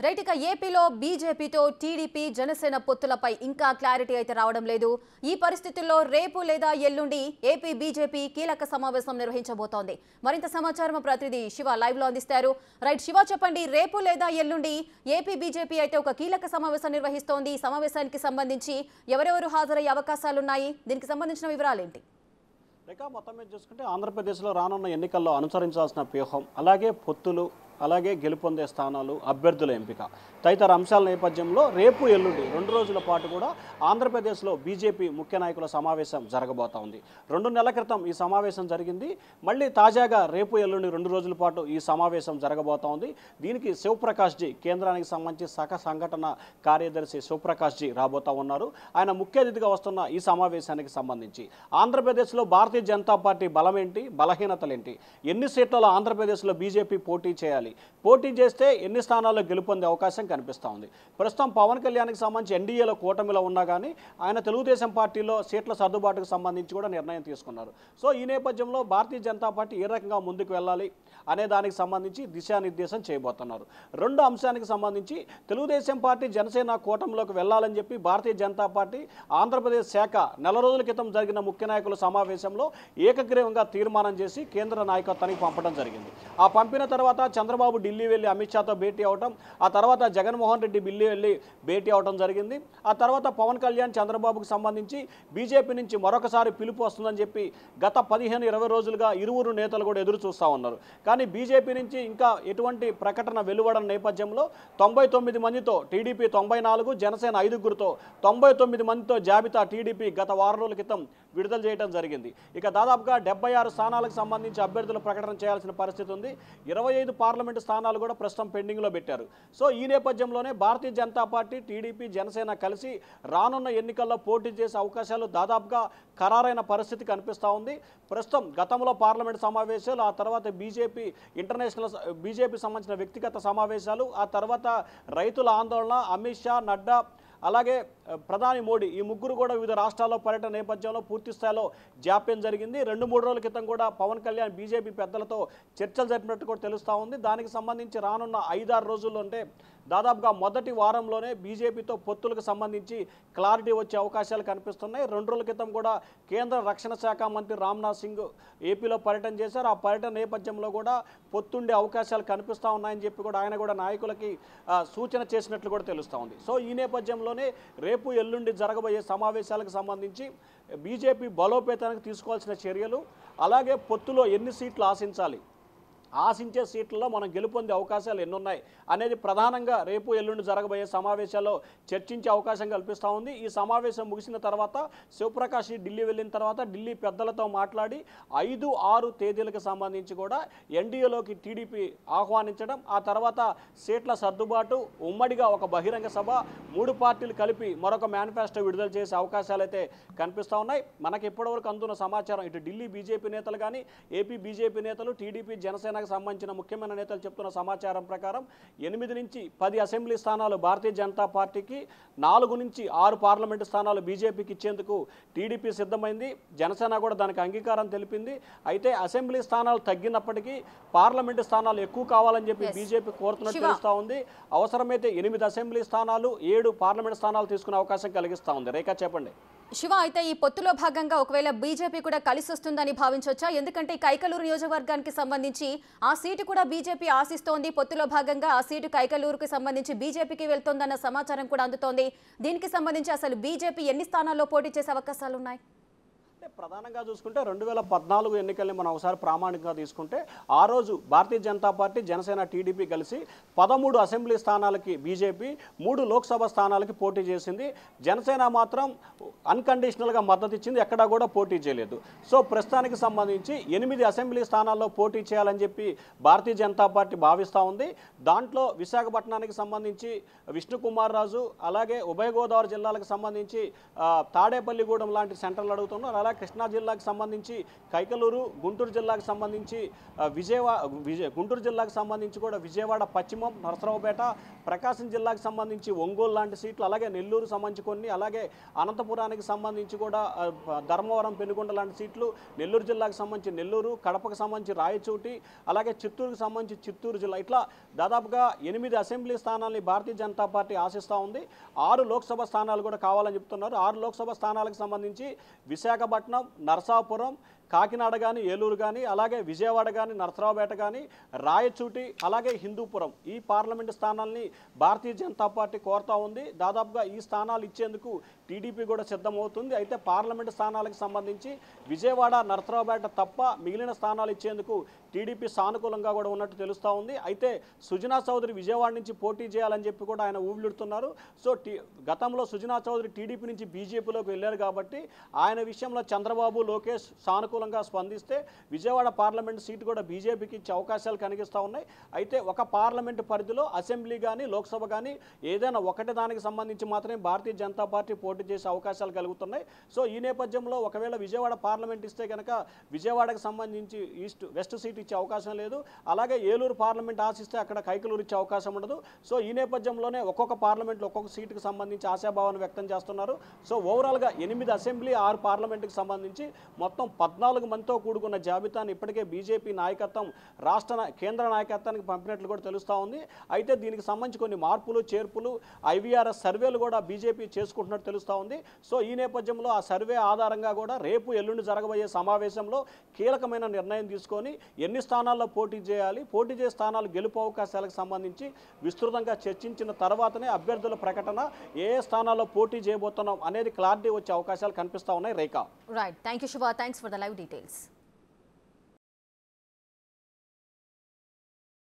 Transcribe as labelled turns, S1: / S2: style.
S1: Right ఇక ఏపీలో బీజేపీతో టీడీపీ జనసేన పొత్తులపై ఇంకా క్లారిటీ అయితే రావడం లేదు. ఈ పరిస్థితుల్లో రేపు లేదా ఎల్లుండి ఏపీ బీజేపీ కీలక సమావేశం నిర్వహించబోతోంది. మరింత సమాచారం ప్రతినిధి శివ లైవ్ లో అందిస్తారు. రైట్ శివ, చెప్పండి, రేపు లేదా ఎల్లుండి ఏపీ బీజేపీ అయితే ఒక కీలక సమావేశం నిర్వహిస్తోంది. ఈ సమావేశానికి సంబంధించి ఎవరెవరు హాజరయ్యే అవకాశాలున్నాయి? దీనికి సంబంధించిన వివరాలేంటి?
S2: మొత్తం మీద చూసుకుంటే ఆంధ్రప్రదేశ్లో రానున్న ఎన్నికల్లో అనుసరించాల్సిన వ్యూహం, అలాగే పొత్తులు, అలాగే గెలుపొందే స్థానాలు, అభ్యర్థుల ఎంపిక తదితర అంశాల నేపథ్యంలో రేపు ఎల్లుండి 2 రోజుల పాటు కూడా ఆంధ్రప్రదేశ్లో బీజేపీ ముఖ్య నాయకుల సమావేశం జరగబోతా ఉంది. 2 నెలల క్రితం ఈ సమావేశం జరిగింది. మళ్ళీ తాజాగా రేపు ఎల్లుండి 2 రోజుల పాటు ఈ సమావేశం జరగబోతా ఉంది. దీనికి శివప్రకాష్ జీ, కేంద్రానికి సంబంధించి సంఘటన కార్యదర్శి శివప్రకాష్ జీ రాబోతా ఉన్నారు. ఆయన ముఖ్య అతిథిగా వస్తున్న ఈ సమావేశానికి సంబంధించి ఆంధ్రప్రదేశ్లో భారతీయ జనతా పార్టీ బలమేంటి, బలహీనతలేంటి, ఎన్ని సీట్లలో ఆంధ్రప్రదేశ్లో బీజేపీ పోటీ చేయాలి, పోటీ చేస్తే ఎన్ని స్థానాల్లో గెలుపొందే అవకాశం కనిపిస్తూ ఉంది. ప్రస్తుతం పవన్ కళ్యాణ్కి సంబంధించి ఎన్డీఏలో కూటమిలో ఉన్నా కానీ ఆయన తెలుగుదేశం పార్టీలో సీట్ల సర్దుబాటుకు సంబంధించి కూడా నిర్ణయం తీసుకున్నారు. సో ఈ నేపథ్యంలో భారతీయ జనతా పార్టీ ఏ రకంగా ముందుకు వెళ్ళాలి అనే దానికి సంబంధించి దిశానిర్దేశం చేయబోతున్నారు. 2 అంశానికి సంబంధించి తెలుగుదేశం పార్టీ జనసేన కూటమిలోకి వెళ్ళాలని చెప్పి భారతీయ జనతా పార్టీ ఆంధ్రప్రదేశ్ శాఖ నెల రోజుల క్రితం జరిగిన ముఖ్య నాయకుల సమావేశంలో ఏకగ్రీవంగా తీర్మానం చేసి కేంద్ర నాయకత్వానికి పంపడం జరిగింది. ఆ పంపిన తర్వాత చంద్రబాబు ఢిల్లీ వెళ్ళి అమిత్ షాతో భేటీ అవడం, ఆ తర్వాత జగన్మోహన్ రెడ్డి ఢిల్లీ వెళ్ళి భేటీ అవడం జరిగింది. ఆ తర్వాత పవన్ కళ్యాణ్ చంద్రబాబుకు సంబంధించి బీజేపీ నుంచి మరొకసారి పిలుపు వస్తుందని చెప్పి గత 15-20 రోజులుగా ఇరువురు నేతలు కూడా ఎదురు చూస్తూ ఉన్నారు. కానీ బీజేపీ నుంచి ఇంకా ఎటువంటి ప్రకటన వెలువడని నేపథ్యంలో 99 మందితో టీడీపీ 94, జనసేన 5గురితో 99 మందితో జాబితా టీడీపీ గత వారం రోజుల క్రితం విడుదల చేయడం జరిగింది. ఇక దాదాపుగా 76 స్థానాలకు సంబంధించి అభ్యర్థుల ప్రకటన చేయాల్సిన పరిస్థితి ఉంది. 25 పార్లమెంటు స్థానాలు కూడా ప్రస్తుతం పెండింగ్లో పెట్టారు. సో ఈ నేపథ్యంలోనే భారతీయ జనతా పార్టీ, టీడీపీ, జనసేన కలిసి రానున్న ఎన్నికల్లో పోటీ చేసే అవకాశాలు దాదాపుగా ఖరారైన పరిస్థితి కనిపిస్తూ ఉంది. ప్రస్తుతం గతంలో పార్లమెంటు సమావేశాలు, ఆ తర్వాత బీజేపీ సంబంధించిన వ్యక్తిగత సమావేశాలు, ఆ తర్వాత రైతుల ఆందోళన, అమిత్ షా, నడ్డా, అలాగే ప్రధాని మోడీ ఈ ముగ్గురు కూడా వివిధ రాష్ట్రాల్లో పర్యటన నేపథ్యంలో పూర్తి స్థాయిలో జాప్యం జరిగింది. 2-3 రోజుల క్రితం కూడా పవన్ కళ్యాణ్ బీజేపీ పెద్దలతో చర్చలు జరిపినట్టు కూడా తెలుస్తూ ఉంది. దానికి సంబంధించి రానున్న 5-6 రోజుల్లో అంటే దాదాపుగా మొదటి వారంలోనే బీజేపీతో పొత్తులకు సంబంధించి క్లారిటీ వచ్చే అవకాశాలు కనిపిస్తున్నాయి. 2 రోజుల క్రితం కూడా కేంద్ర రక్షణ శాఖ మంత్రి రాజ్నాథ్ సింగ్ ఏపీలో పర్యటన చేశారు. ఆ పర్యటన నేపథ్యంలో కూడా పొత్తుండే అవకాశాలు కనిపిస్తూ ఉన్నాయని చెప్పి కూడా ఆయన కూడా నాయకులకి సూచన చేసినట్లు కూడా తెలుస్తూ ఉంది. సో ఈ నేపథ్యంలోనే రేపు ఎల్లుండి జరగబోయే సమావేశాలకు సంబంధించి బీజేపీ బలోపేతానికి తీసుకోవాల్సిన చర్యలు, అలాగే పొత్తులో ఎన్ని సీట్లు ఆశించే సీట్లలో మనం గెలుపొందే అవకాశాలు ఎన్నున్నాయి అనేది ప్రధానంగా రేపు ఎల్లుండి జరగబోయే సమావేశాల్లో చర్చించే అవకాశం కల్పిస్తూ ఉంది. ఈ సమావేశం ముగిసిన తర్వాత శివప్రకాష్ ఢిల్లీ వెళ్ళిన తర్వాత ఢిల్లీ పెద్దలతో మాట్లాడి 5-6 తేదీలకు సంబంధించి కూడా ఎన్డీఏలోకి టీడీపీ ఆహ్వానించడం, ఆ తర్వాత సీట్ల సర్దుబాటు, ఉమ్మడిగా ఒక బహిరంగ సభ, 3 పార్టీలు కలిపి మరొక మేనిఫెస్టో విడుదల చేసే అవకాశాలు అయితే కనిపిస్తూ ఉన్నాయి. మనకి ఇప్పటివరకు అందున్న సమాచారం ఇటు ఢిల్లీ బీజేపీ నేతలు కానీ, ఏపీ బీజేపీ నేతలు, టీడీపీ, జనసేన సంబంధించిన ముఖ్యమైన నేతలు చెప్తున్న సమాచారం ప్రకారం 8 నుంచి 10 అసెంబ్లీ స్థానాలు భారతీయ జనతా పార్టీకి, 4 నుంచి 6 పార్లమెంటు స్థానాలు బీజేపీకి ఇచ్చేందుకు టీడీపీ సిద్ధమైంది. జనసేన కూడా దానికి అంగీకారం తెలిపింది. అయితే అసెంబ్లీ స్థానాలు తగ్గినప్పటికీ పార్లమెంటు స్థానాలు ఎక్కువ కావాలని చెప్పి బీజేపీ కోరుతున్నట్టు తెలుస్తూ ఉంది. అవసరమైతే 8 అసెంబ్లీ స్థానాలు, 7 పార్లమెంటు స్థానాలు తీసుకునే అవకాశం కలిగిస్తూ ఉంది. రేఖ, చెప్పండి.
S1: శివ, అయితే ఈ పొత్తులో భాగంగా ఒకవేళ బీజేపీ కూడా కలిసి వస్తుందని భావించవచ్చా? ఎందుకంటే కైకలూరు నియోజకవర్గానికి సంబంధించి ఆ సీటు కూడా బీజేపీ ఆశిస్తోంది. పొత్తులో భాగంగా ఆ సీటు కైకలూరుకి సంబంధించి బీజేపీకి వెళ్తోందన్న సమాచారం కూడా అందుతోంది. దీనికి సంబంధించి అసలు బీజేపీ ఎన్ని స్థానాల్లో పోటీ చేసే అవకాశాలు ఉన్నాయి?
S2: ప్రధానంగా చూసుకుంటే 2014 ఎన్నికల్ని మనం ఒకసారి ప్రామాణికంగా తీసుకుంటే ఆ రోజు భారతీయ జనతా పార్టీ, జనసేన, టీడీపీ కలిసి 13 అసెంబ్లీ స్థానాలకి బీజేపీ, 3 లోక్సభ స్థానాలకి పోటీ చేసింది. జనసేన మాత్రం అన్కండిషనల్గా మద్దతు ఇచ్చింది, ఎక్కడా కూడా పోటీ చేయలేదు. సో ప్రస్తుతానికి సంబంధించి 8 అసెంబ్లీ స్థానాల్లో పోటీ చేయాలని చెప్పి భారతీయ జనతా పార్టీ భావిస్తూ ఉంది. దాంట్లో విశాఖపట్నానికి సంబంధించి విష్ణుకుమార్ రాజు, అలాగే ఉభయ గోదావరి జిల్లాలకు సంబంధించి తాడేపల్లిగూడెం లాంటి సెంటర్లు అడుగుతున్నారు. కృష్ణా జిల్లాకు సంబంధించి కైకలూరు, గుంటూరు జిల్లాకు సంబంధించి గుంటూరు జిల్లాకు సంబంధించి కూడా విజయవాడ పశ్చిమం, నరసరావుపేట, ప్రకాశం జిల్లాకు సంబంధించి ఒంగోలు లాంటి సీట్లు, అలాగే నెల్లూరు సంబంధించి కొన్ని, అలాగే అనంతపురానికి సంబంధించి కూడా ధర్మవరం, పెనుగొండ లాంటి సీట్లు, నెల్లూరు జిల్లాకు సంబంధించి నెల్లూరు, కడపకు సంబంధించి రాయచోటి, అలాగే చిత్తూరుకు సంబంధించి చిత్తూరు జిల్లా, ఇట్లా దాదాపుగా 8 అసెంబ్లీ స్థానాలని భారతీయ జనతా పార్టీ ఆశిస్తూ ఉంది. 6 లోక్సభ స్థానాలు కూడా కావాలని చెప్తున్నారు. 6 లోక్సభ స్థానాలకు సంబంధించి విశాఖపట్నం, నరసాపురం, కాకినాడ కానీ, ఏలూరు కానీ, అలాగే విజయవాడ కానీ, నరసరావుపేట కానీ, రాయచూటి, అలాగే హిందూపురం, ఈ పార్లమెంటు స్థానాల్ని భారతీయ జనతా పార్టీ కోరుతూ ఉంది. దాదాపుగా ఈ స్థానాలు ఇచ్చేందుకు టీడీపీ కూడా సిద్ధమవుతుంది. అయితే పార్లమెంటు స్థానాలకు సంబంధించి విజయవాడ, నరసరావుపేట తప్ప మిగిలిన స్థానాలు ఇచ్చేందుకు టీడీపీ సానుకూలంగా కూడా ఉన్నట్టు తెలుస్తూ ఉంది. అయితే సుజనా చౌదరి విజయవాడ నుంచి పోటీ చేయాలని చెప్పి కూడా ఆయన ఊవిలుడుతున్నారు. సో గతంలో సుజనా చౌదరి టీడీపీ నుంచి బీజేపీలోకి వెళ్ళారు కాబట్టి ఆయన విషయంలో చంద్రబాబు, లోకేష్ సానుకూలంగా స్పందిస్తే విజయవాడ పార్లమెంటు సీటు కూడా బీజేపీకి ఇచ్చే అవకాశాలు కనిపిస్తూ ఉన్నాయి. అయితే ఒక పార్లమెంటు పరిధిలో అసెంబ్లీ కానీ, లోక్సభ కానీ ఏదైనా ఒకటి దానికి సంబంధించి మాత్రమే భారతీయ జనతా పార్టీ పోటీ చేసే అవకాశాలు కలుగుతున్నాయి. సో ఈ నేపథ్యంలో ఒకవేళ విజయవాడ పార్లమెంట్ ఇస్తే కనుక విజయవాడకు సంబంధించి వెస్ట్ సీట్ ఇచ్చే అవకాశం లేదు. అలాగే ఏలూరు పార్లమెంట్ ఆశిస్తే అక్కడ కైకలూరు ఇచ్చే అవకాశం ఉండదు. సో ఈ నేపథ్యంలోనే ఒక్కొక్క పార్లమెంట్లో ఒక్కొక్క సీటుకు సంబంధించి ఆశాభావాన్ని వ్యక్తం చేస్తున్నారు. సో ఓవరాల్గా 8 అసెంబ్లీ, 6 పార్లమెంటుకు సంబంధించి మొత్తం 14 మందితో కూడుకున్న జాబితాను ఇప్పటికే బీజేపీ నాయకత్వం కేంద్ర నాయకత్వానికి పంపినట్లు కూడా తెలుస్తూ ఉంది. అయితే దీనికి సంబంధించి కొన్ని మార్పులు, చేర్పులు, ఐవీఆర్ఎస్ సర్వేలు కూడా బీజేపీ చేసుకుంటున్నట్టు తెలుస్తూ ఉంది. సో ఈ నేపథ్యంలో ఆ సర్వే ఆధారంగా కూడా రేపు ఎల్లుండి జరగబోయే సమావేశంలో కీలకమైన నిర్ణయం తీసుకొని ఎన్ని స్థానాల్లో పోటీ చేయాలి, పోటీ చేసే స్థానాలు గెలుపు అవకాశాలకు సంబంధించి విస్తృతంగా చర్చించిన తర్వాతనే అభ్యర్థుల ప్రకటన, ఏ స్థానాల్లో పోటీ చేయబోతున్నాం అనేది క్లారిటీ వచ్చే అవకాశాలు కనిపిస్తూ ఉన్నాయి. Rekha.
S1: Right, thank you Shubha, thanks for the live details.